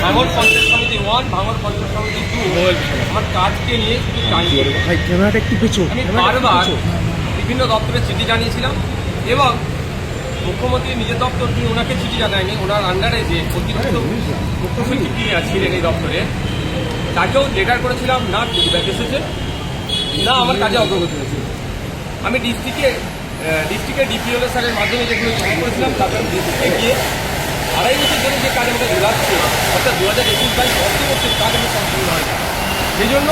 ভাঙর পঞ্চায়েত সমিতি 1, ভাঙর পঞ্চায়েত সমিতি 2 আমার কাজকে নিয়ে শুধু আমি বারবার বিভিন্ন দপ্তরে চিঠি জানিয়েছিলাম এবং মুখ্যমন্ত্রী নিজের দপ্তর তিনি ওনাকে চিঠি জানায়নি, ওনার আন্ডারে যে অতিরিক্ত মুখ্য সচিব ছিলেন এই দপ্তরে তাকেও লেটার করেছিলাম, না ফিডব্যাক এসেছে, না আমার কাজে অগ্রগতি হয়েছে। আমি ডিস্ট্রিক্টের ডিপিওল স্যারের মাধ্যমে যেগুলো জমা করেছিলাম তারপরে ডিস্ট্রিক্টে গিয়ে 2.5 বছর ধরে যে কাজ আমাকে ঘোরাচ্ছে অর্থাৎ 2021-22 অর্থবর্ষের কাজ আমি সম্পূর্ণ হয় সেই জন্য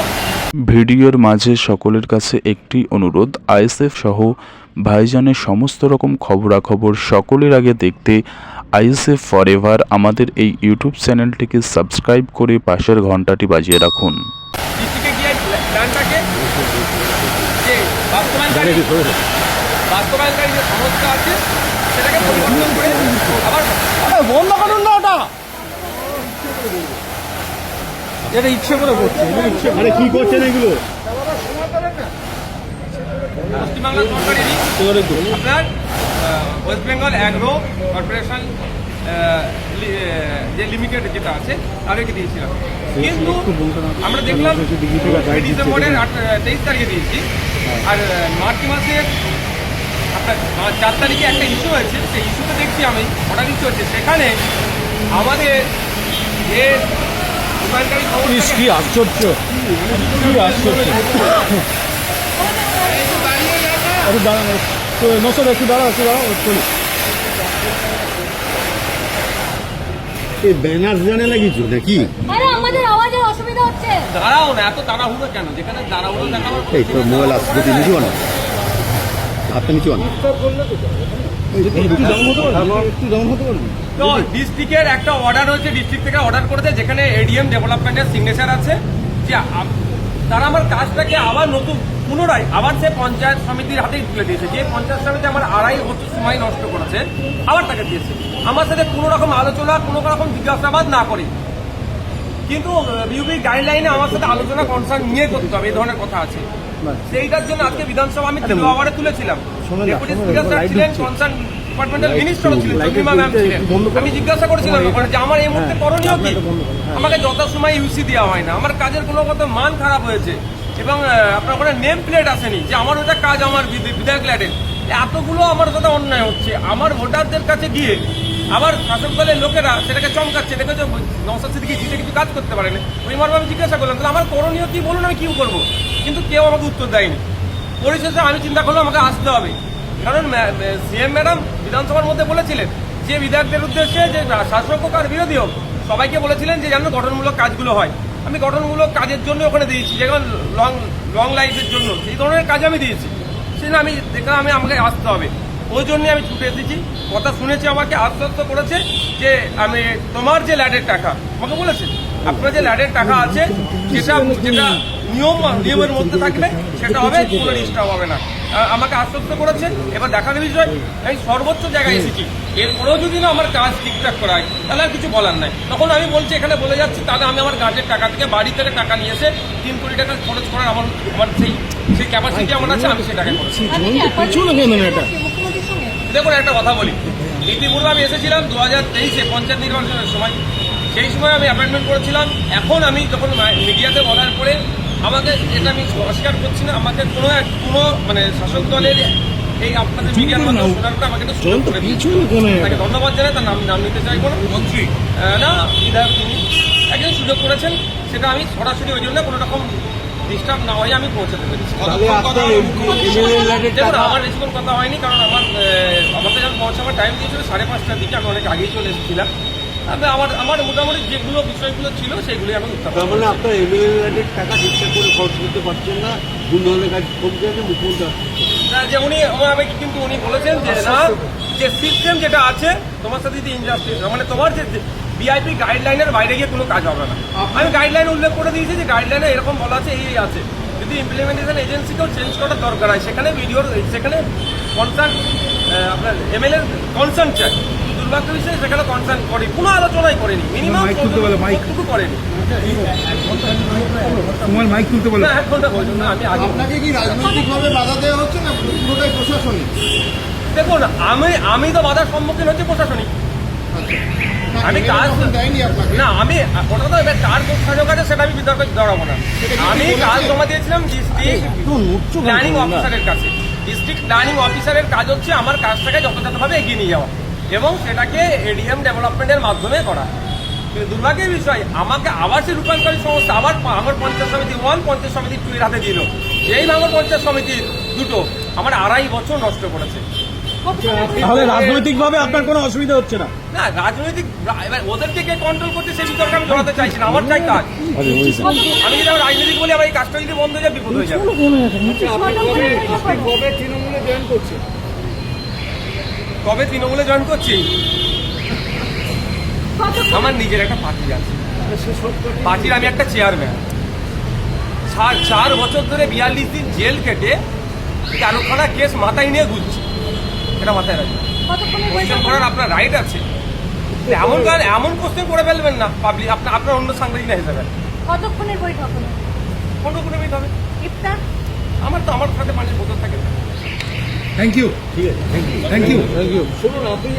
ভিডিওর মাঝে সকলের কাছে একটি অনুরোধ, আইএসএফ সহ ভাইজানের সমস্ত রকম খবরাখবর সকলের আগে দেখতে আইএসএফ ফরএভার আমাদের এই ইউটিউব চ্যানেলটিকে সাবস্ক্রাইব করে পাশের ঘন্টাটি বাজিয়ে রাখুন। ডিস্ট্রিক্টে গিয়ে প্ল্যানটাকে যে বাস্তবায়নকারী যে সংস্থা আছে সেটাকে পরিবর্তন করে আবার বন্ধ করুন না, ওটা এটা ইচ্ছে করে করছে, মানে কি করছেন এগুলো? পশ্চিমবাংলা সরকারেরই আপনার ওয়েস্ট বেঙ্গল অ্যাগ্রো কর্পোরেশন যে লিমিটেড যেটা আছে তাদেরকে দিয়েছিলাম, কিন্তু আমরা দেখলাম ডিসেম্বরের 23 তারিখে দিয়েছি আর মার্চ মাসের আপনার 4 তারিখে একটা ইস্যু হয়েছে, সেই ইস্যুতে দেখছি আমি অর্ডার ইস্যু হচ্ছে, সেখানে আমাদের যে কি আশ্চর্য, কি আশ্চর্য। একটু দাঁড়ানো নসর, একটু দাঁড়াও, চলি। এই ব্যানার জানে না কিছু নাকি? আমাদের আওয়াজের অসুবিধা হচ্ছে। দাঁড়াও না, এত তাড়াহুড়ো কেন? যেখানে দাঁড়াহুড়ো দেখানো এই তো মোবাইল আসবে, নিচু আনো, হাতটা নিচু আনো। তো ডিস্ট্রিক্টের একটা অর্ডার হয়েছে, ডিস্ট্রিক্ট থেকে অর্ডার করেছে যেখানে এডিএম ডেভেলপমেন্টের সিগনেচার আছে যে তারা আমার কাজটাকে আবার নতুন পুনরায় আবার সে পঞ্চায়েত সমিতির হাতেই তুলে দিয়েছে, যে পঞ্চায়েত সমিতি আমার 2.5 বছর সময় নষ্ট করেছে আবার তাকে দিয়েছে, আমার সাথে কোনো রকম আলোচনা কোনো রকম জিজ্ঞাসাবাদ না করে। কিন্তু বিউপি গাইডলাইনে আমার সাথে আলোচনা কনসার্ন নিয়ে করতে হবে, এই ধরনের কথা আছে। সেইটার জন্য আজকে বিধানসভা আমি 3 আওয়ারে তুলেছিলাম, ডেপুটি স্পিকার স্যার ছিলেন, কনসার্ন ডিপার্টমেন্টাল মিনিস্টারও ছিলেন, চন্দ্রিমা ম্যাম ছিলেন। আমি জিজ্ঞাসা করেছিলাম যে আমার এই মুহূর্তে করণীয় কি, আমাকে যথাসময় ইউসি দেওয়া হয় না, আমার কাজের কোনো কত মান খারাপ হয়েছে এবং আপনার ওখানে নেম প্লেট আসেনি যে আমার ওটা কাজ আমার বিধায়ক ল্যাডের, এতগুলো আমার কথা অন্যায় হচ্ছে। আমার ভোটারদের কাছে গিয়ে আবার শাসক দলের লোকেরা সেটাকে চমকাচ্ছে, দেখেছো নওশাদ সিদ্দিকী জিতে কিছু কাজ করতে পারেনি। ওই মর্মে আমি জিজ্ঞাসা করলাম তাহলে আমার করণীয় কি বলুন, আমি কি করবো, কিন্তু কেউ আমাকে উত্তর দেয়নি। পরিশেষে আমি চিন্তা করলাম আমাকে আসতে হবে, কারণ সিএম ম্যাডাম বিধানসভার মধ্যে বলেছিলেন যে বিধায়কদের উদ্দেশ্যে যে শাসক হোক আর বিরোধী হোক সবাইকে বলেছিলেন যে যেন গঠনমূলক কাজগুলো হয়। আমি গঠনমূলক কাজের জন্য ওখানে দিয়েছি, যেমন লং লাইফের জন্য সেই ধরনের কাজ আমি দিয়েছি, সেজন্য আমি দেখলাম আমাকে আসতে হবে, ওই জন্যই আমি ছুটে এসেছি। কথা শুনেছি, আমাকে আশ্বস্ত করেছে যে আমি তোমার যে ল্যাডের টাকা আমাকে বলেছে আপনার যে ল্যাডের টাকা আছে যেটা নিয়মের মধ্যে থাকবে সেটা হবে, কোনো ডিস্টার্ব হবে না, আমাকে আশ্বস্ত করেছে। এবার দেখার বিষয় আমি সর্বোচ্চ জায়গায় এসেছি, এরপরেও যদি না আমার কাজ ঠিকঠাক করা হয় তাহলে আর কিছু বলার নাই। তখন আমি বলছি এখানে বলে যাচ্ছি তাহলে আমি আমার গাছের টাকা থেকে বাড়ি থেকে টাকা নিয়ে এসে 3 কোটি টাকা খরচ করার আমার সেই ক্যাপাসিটি আমার আছে, আমি সেটাকে করেছি। দেখুন একটা কথা বলি, ইতিপূর্বে আমি এসেছিলাম 2023-এ পঞ্চায়েত নির্বাচনের সময়, সেই সময় আমি অ্যাপয়েন্টমেন্ট করেছিলাম। এখন আমি যখন মিডিয়াতে বলার পরে আমাকে, এটা আমি অস্বীকার করছি না, আমাকে কোনো মানে শাসক দলের এই আপনাদের মিডিয়ার মাধ্যমে শোনারটা আমাকে একটু সুযোগ করে দিয়েছে, তাকে ধন্যবাদ জানাই। তার নাম নিতে চাই কোনো মন্ত্রী না, বিধায়ক তিনি একজন সুযোগ করেছেন, সেটা আমি সরাসরি ওই জন্য কোনো রকম ডিস্টার্ব না হয়ে আমি পৌঁছাতে পেরেছি। দেখুন আমার বেশিক্ষণ কথা হয়নি, কারণ আমাকে যখন পৌঁছাবার টাইম দিয়েছিল 5:30টার দিকে, আমি অনেক আগেই চলে এসেছিলাম। আমার মোটামুটি যেগুলো বিষয়গুলো ছিল সেগুলি আমি উত্থাপন। মানে আপনার এমএলএ টাকা ঠিকঠাক করে খরচ করতে পারছেন না, দুর্নীতির কাজ কমতে আছে, মুখ্যমন্ত্রী যে আমাকে কিন্তু উনি বলেছেন যে না, যে সিস্টেম যেটা আছে তোমার সাথে যদি ইনজাস্টিস মানে তোমার যে ভিআইপি গাইডলাইনের বাইরে গিয়ে কোনো কাজ হবে না। আমি গাইডলাইন উল্লেখ করে দিয়েছি যে গাইডলাইনে এরকম বলা আছে, এই আছে, যদি ইমপ্লিমেন্টেশন এজেন্সিকেও চেঞ্জ করার দরকার হয় সেখানে সেখানে কনসার্ন আপনার এমএলএ কনসার্ন চাই। দুর্ভাগ্য বিষয়ে সেখানে কনসার্ন করে কোনো আলোচনাই করেনি, মিনিমাম মাইকটুকু করেনি। মাইক তুলতে বলে না, 1 ঘন্টা বলুন না, আমি আগে। আপনাকে কি রাজনৈতিকভাবে বাধা দেওয়া হচ্ছে না পুরোটাই প্রশাসনিক? দেখুন আমি তো বাধার সম্মুখীন হচ্ছে প্রশাসনিক, আমি কাজ দেয়নি আপনাকে? না, আমি ওটা তো এবার কার সংযোগ আছে সেটা আমি বিতর্ক জড়াবো না। আমি কাজ জমা দিয়েছিলাম ডিস্ট্রিক্ট প্ল্যানিং অফিসারের কাছে। ডিস্ট্রিক্ট প্ল্যানিং অফিসারের কাজ হচ্ছে আমার কাজটাকে যথাযথভাবে এগিয়ে নিয়ে যাওয়া এবং সেটাকে এডিএম ডেভেলপমেন্টের মাধ্যমে করা। কিন্তু দুর্ভাগ্যের বিষয়, আমাকে আবার সে রূপান্তরিত সংস্থা আবার আমার পঞ্চায়েত সমিতি 1, পঞ্চায়েত সমিতি 2 এর হাতে দিল। এই ভাঙর পঞ্চায়েত সমিতির দুটো আমার 2.5 বছর নষ্ট করেছে। তাহলে রাজনৈতিকভাবে আপনার কোনো অসুবিধা হচ্ছে না? না, রাজনৈতিক এবার ওদেরকে কে কন্ট্রোল করতে সেই বিতর্কে আমি জড়াতে চাইছি না। আমার চাই কাজ। আমি যদি আমার রাজনীতি বলি আমার এই কাজটা যদি বন্ধ হয়ে যায় বিপদ হয়ে যাবে। কবে তৃণমূলে জয়েন করছে? কবে তৃণমূলে জয়েন করছি? আমার নিজের একটা পার্টি আছে, পার্টির আমি একটা চেয়ারম্যান। 4 বছর ধরে 42 দিন জেল কেটে 13খানা কেস মাথায় নিয়ে ঘুরছি। এটা মাথায় রাখবেন। কোশ্চেন করার আপনার রাইট আছে, এমন কোশ্চেন করে ফেলবেন না পাবলিক আপনার অন্য সাংবাদিক না হিসেবে। কতক্ষণের বৈঠক হলো? 15 মিনিট হবে। ইফতার? আমার সাথে পানির বোতল থাকে। Thank you. ঠিক আছে, থ্যাংক ইউ। Thank you. শুনুন আপনি